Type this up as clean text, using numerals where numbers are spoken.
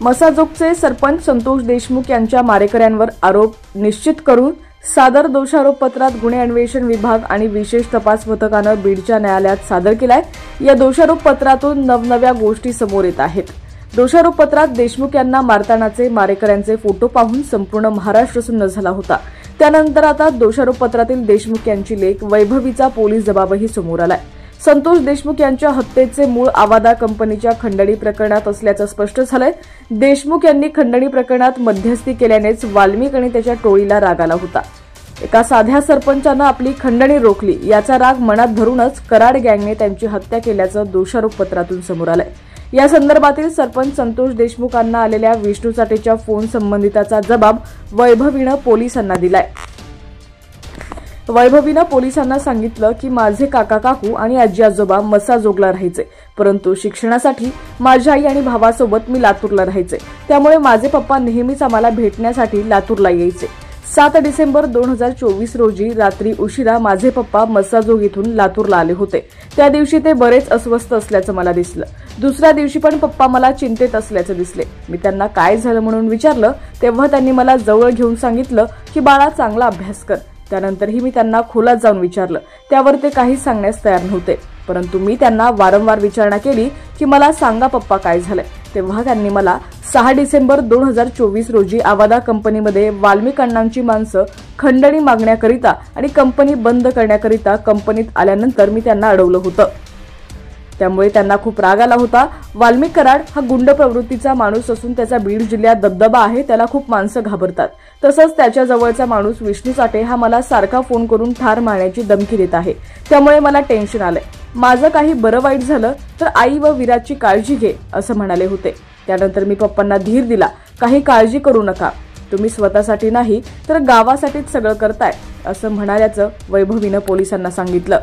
मसाजोगचे सरपंच संतोष देशमुख यांच्या मारेकऱ्यांवर आरोप निश्चित करून सादर दोषारोपपत्रात गुन्हे अन्वेषण विभाग आणि विशेष तपास पथकानं बीडच्या न्यायालयात सादर केलाय। या दोषारोपपत्रातून नवनव्या गोष्टी समोर येत आहेत। दोषारोपपत्रात देशमुख यांना मारतानाचे मारेकऱ्यांचे फोटो पाहून संपूर्ण महाराष्ट्र सुन्न झाला होता। त्यानंतर आता दोषारोपपत्रातील देशमुख यांची लेक वैभवीचा पोलीस जबाबही समोर आलाय। संतोष देशमुख यांच्या हत्येचे मूळ आवादा कंपनीच्या खंडणी प्रकरणात असल्याचं स्पष्ट झालंय। देशमुख यांनी खंडणी प्रकरणात मध्यस्थी केल्यानेच वाल्मिक आणि त्याच्या टोळीला राग आला होता। एका साध्या सरपंचानं आपली खंडणी रोखली याचा राग मनात धरूनच कराड गँगने त्यांची हत्या केल्याचं दोषारोपपत्रातून समोर आलंय। या संदर्भातील सरपंच संतोष देशमुखांना आलेल्या विष्णू चाटेच्या फोन संबंधिताचा जबाब वैभवीनं पोलिसांना दिलाय। वैभवीनं पोलिसांना सांगितलं की माझे काका काकू आणि आजी आजोबा मसाजोगला राहायचे, परंतु शिक्षणासाठी माझ्या आई आणि भावासोबत मी लातूरला राहायचे। त्यामुळे माझे पप्पा नेहमीच आम्हाला भेटण्यासाठी लातूरला यायचे। 7 डिसेंबर 2024 रोजी रात्री उशिरा माझे पप्पा मसाजोग इथून लातूरला आले होते। त्या दिवशी ते बरेच अस्वस्थ असल्याचं मला दिसलं। दुसऱ्या दिवशी पण पप्पा मला चिंतेत असल्याचं दिसले। मी त्यांना काय झालं म्हणून विचारलं तेव्हा त्यांनी मला जवळ घेऊन सांगितलं की बाळा चांगला अभ्यास कर। त्यानंतरही मी त्यांना खोलात जाऊन विचारलं, त्यावर ते काहीच सांगण्यास तयार नव्हते। परंतु मी त्यांना वारंवार विचारणा केली की मला सांगा पप्पा काय झालंय। तेव्हा त्यांनी मला 6 डिसेंबर 2024 रोजी आवादा कंपनीमध्ये वाल्मिक अण्णांची माणसं खंडणी मागण्याकरिता आणि कंपनी बंद करण्याकरिता कंपनीत आल्यानंतर मी त्यांना अडवलं होतं। त्यामुळे त्यांना खूप राग आला होता। वाल्मिक कराड हा गुंड प्रवृत्तीचा माणूस असून त्याचा बीड जिल्ह्यात दबदबा आहे, त्याला खूप माणसं घाबरतात। तसंच त्याच्या जवळचा माणूस विष्णू चाटे हा मला सारखा फोन करून ठार मारण्याची धमकी देत आहे। त्यामुळे मला टेन्शन आलंय। माझं काही बरं वाईट झालं तर आई व विराजची काळजी घे असं म्हणाले होते। त्यानंतर मी पप्पांना धीर दिला, काही काळजी करू नका, तुम्ही स्वतःसाठी नाही तर गावासाठीच सगळं करताय असं म्हणाल्याचं वैभवीनं पोलिसांना सांगितलं।